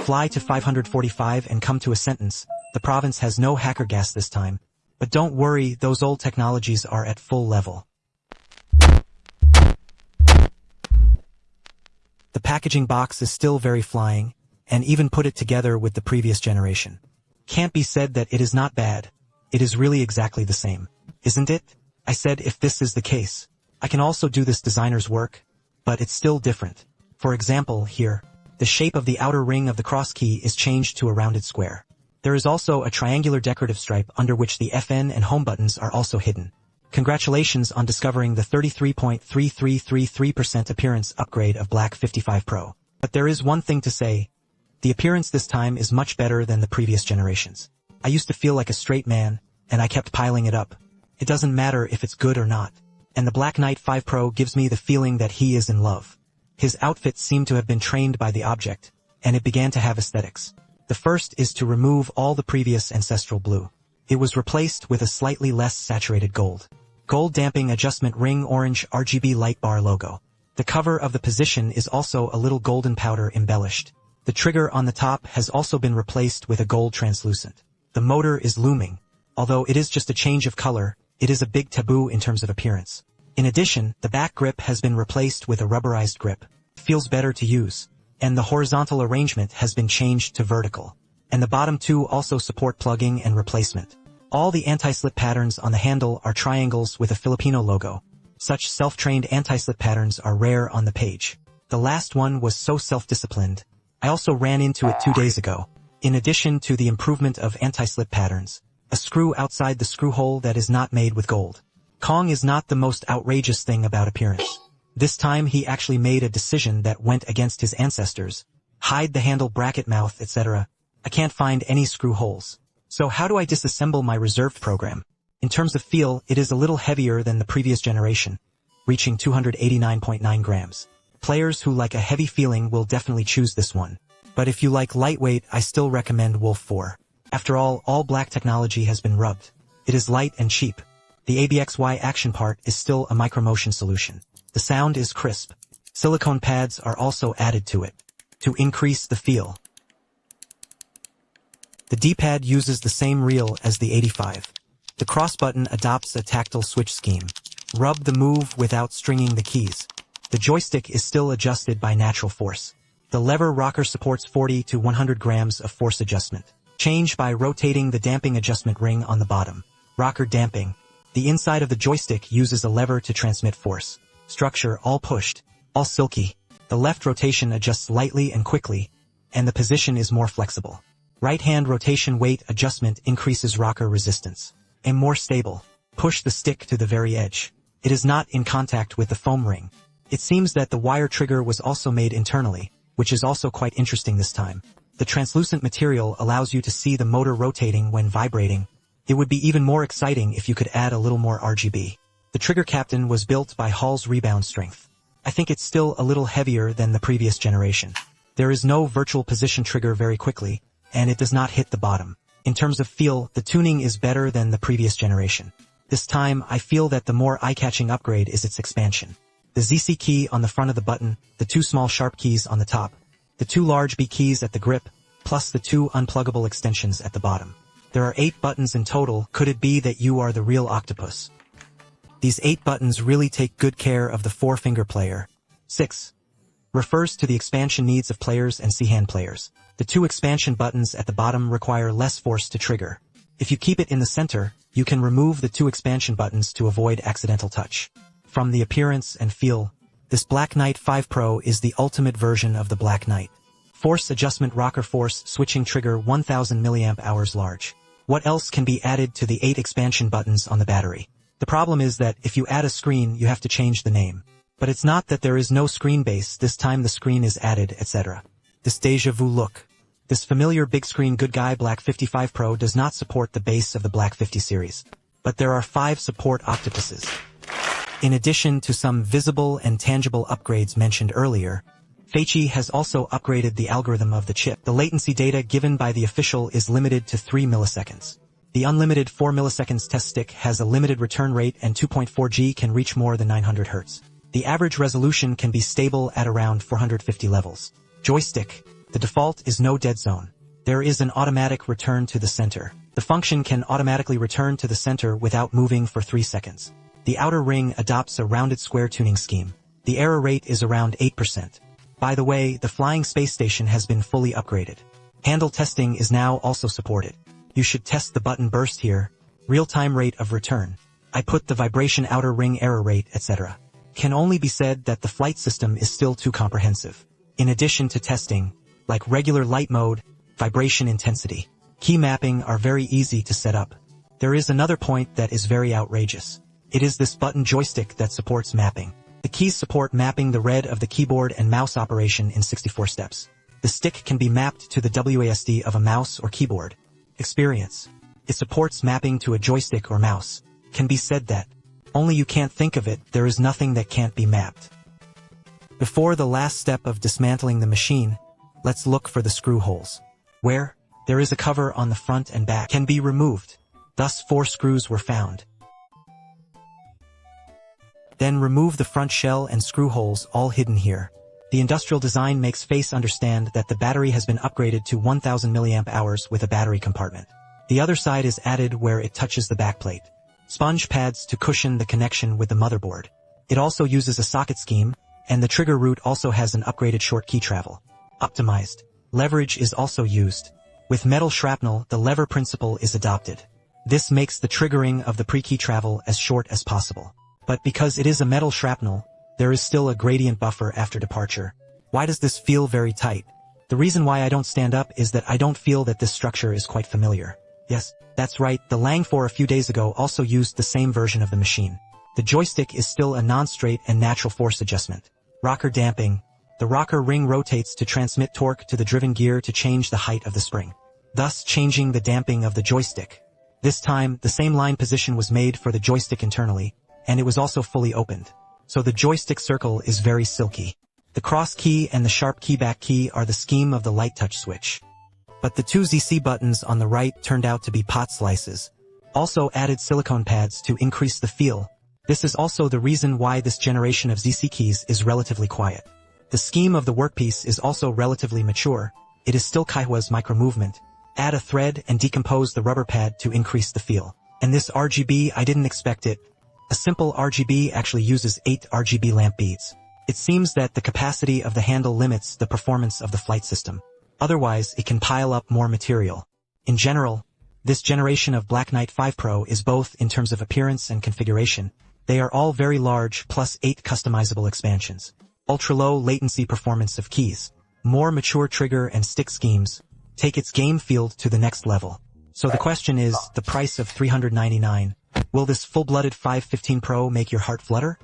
Fly to 545 and come to a sentence. The province has no hacker gas this time. But don't worry, those old technologies are at full level. The packaging box is still very flying, and even put it together with the previous generation. Can't be said that it is not bad. It is really exactly the same, isn't it? I said if this is the case, I can also do this designer's work, but it's still different. For example, here, the shape of the outer ring of the cross key is changed to a rounded square. There is also a triangular decorative stripe under which the FN and home buttons are also hidden. Congratulations on discovering the 33.3333% appearance upgrade of Black 55 Pro. But there is one thing to say. The appearance this time is much better than the previous generations. I used to feel like a straight man, and I kept piling it up. It doesn't matter if it's good or not. And the Black Knight 5 Pro gives me the feeling that he is in love. His outfits seem to have been trained by the object, and it began to have aesthetics. The first is to remove all the previous ancestral blue. It was replaced with a slightly less saturated gold. Gold damping adjustment ring orange RGB light bar logo. The cover of the position is also a little golden powder embellished. The trigger on the top has also been replaced with a gold translucent. The motor is looming. Although it is just a change of color, it is a big taboo in terms of appearance. In addition, the back grip has been replaced with a rubberized grip. Feels better to use. And the horizontal arrangement has been changed to vertical. And the bottom two also support plugging and replacement. All the anti-slip patterns on the handle are triangles with a Filipino logo. Such self-trained anti-slip patterns are rare on the page. The last one was so self-disciplined. I also ran into it 2 days ago. In addition to the improvement of anti-slip patterns, a screw outside the screw hole that is not made with gold. Kong is not the most outrageous thing about appearance. This time he actually made a decision that went against his ancestors. Hide the handle bracket mouth, etc. I can't find any screw holes. So how do I disassemble my reserved program? In terms of feel, it is a little heavier than the previous generation, reaching 289.9 grams. Players who like a heavy feeling will definitely choose this one. But if you like lightweight, I still recommend Wolf 4. After all black technology has been rubbed. It is light and cheap. The ABXY action part is still a micromotion solution. The sound is crisp. Silicone pads are also added to it to increase the feel. The D-pad uses the same reel as the 85. The cross button adopts a tactile switch scheme. Rub the move without stringing the keys. The joystick is still adjusted by natural force. The lever rocker supports 40 to 100 grams of force adjustment. Change by rotating the damping adjustment ring on the bottom. Rocker damping. The inside of the joystick uses a lever to transmit force. Structure all pushed, all silky. The left rotation adjusts lightly and quickly, and the position is more flexible. Right hand rotation weight adjustment increases rocker resistance. And more stable. Push the stick to the very edge. It is not in contact with the foam ring. It seems that the wire trigger was also made internally, which is also quite interesting this time. The translucent material allows you to see the motor rotating when vibrating. It would be even more exciting if you could add a little more RGB. The trigger captain was built by Hall's Rebound Strength. I think it's still a little heavier than the previous generation. There is no virtual position trigger very quickly, and it does not hit the bottom. In terms of feel, the tuning is better than the previous generation. This time, I feel that the more eye-catching upgrade is its expansion. The ZC key on the front of the button, the 2 small sharp keys on the top, the 2 large B keys at the grip, plus the 2 unpluggable extensions at the bottom. There are 8 buttons in total. Could it be that you are the real octopus? These 8 buttons really take good care of the 4-finger player. 6. Refers to the expansion needs of players and C-hand players. The 2 expansion buttons at the bottom require less force to trigger. If you keep it in the center, you can remove the 2 expansion buttons to avoid accidental touch. From the appearance and feel, this Black Knight 5 Pro is the ultimate version of the Black Knight. Force adjustment rocker force switching trigger 1000 mAh large. What else can be added to the 8 expansion buttons on the battery? The problem is that if you add a screen, you have to change the name. But it's not that there is no screen base, this time the screen is added, etc. This deja vu look. This familiar big screen good guy Black 55 Pro does not support the base of the Black 50 series. But there are 5 support octopuses. In addition to some visible and tangible upgrades mentioned earlier, Feichi has also upgraded the algorithm of the chip. The latency data given by the official is limited to 3 milliseconds. The unlimited 4 milliseconds test stick has a limited return rate and 2.4G can reach more than 900 Hz. The average resolution can be stable at around 450 levels. Joystick. The default is no dead zone. There is an automatic return to the center. The function can automatically return to the center without moving for 3 seconds. The outer ring adopts a rounded square tuning scheme. The error rate is around 8%. By the way, the flying space station has been fully upgraded. Handle testing is now also supported. You should test the button burst here. Real-time rate of return. I put the vibration outer ring error rate, etc. Can only be said that the flight system is still too comprehensive. In addition to testing, like regular light mode, vibration intensity, key mapping are very easy to set up. There is another point that is very outrageous. It is this button joystick that supports mapping. The keys support mapping the red of the keyboard and mouse operation in 64 steps. The stick can be mapped to the WASD of a mouse or keyboard. Experience. It supports mapping to a joystick or mouse. Can be said that, only you can't think of it, there is nothing that can't be mapped. Before the last step of dismantling the machine, let's look for the screw holes. Where there is a cover on the front and back can be removed. Thus 4 screws were found. Then remove the front shell and screw holes all hidden here. The industrial design makes Face understand that the battery has been upgraded to 1000 mAh with a battery compartment. The other side is added where it touches the backplate. Sponge pads to cushion the connection with the motherboard. It also uses a socket scheme, and the trigger root also has an upgraded short key travel. Optimized. Leverage is also used. With metal shrapnel, the lever principle is adopted. This makes the triggering of the pre-key travel as short as possible. But because it is a metal shrapnel, there is still a gradient buffer after departure. Why does this feel very tight? The reason why I don't stand up is that I don't feel that this structure is quite familiar. Yes, that's right, the Lang 4 a few days ago also used the same version of the machine. The joystick is still a non-straight and natural force adjustment. Rocker damping. The rocker ring rotates to transmit torque to the driven gear to change the height of the spring, thus changing the damping of the joystick. This time, the same line position was made for the joystick internally, and it was also fully opened. So the joystick circle is very silky. The cross key and the sharp keyback key are the scheme of the light touch switch. But the 2 ZC buttons on the right turned out to be pot slices. Also added silicone pads to increase the feel. This is also the reason why this generation of ZC keys is relatively quiet. The scheme of the workpiece is also relatively mature. It is still Kaihua's micro movement. Add a thread and decompose the rubber pad to increase the feel. And this RGB, I didn't expect it. A simple RGB actually uses 8 RGB lamp beads. It seems that the capacity of the handle limits the performance of the flight system. Otherwise, it can pile up more material. In general, this generation of Black Knight 5 Pro is both in terms of appearance and configuration. They are all very large, plus 8 customizable expansions. Ultra-low latency performance of keys. More mature trigger and stick schemes. Take its game field to the next level. So the question is, the price of $399. Will this full-blooded 515 Pro make your heart flutter?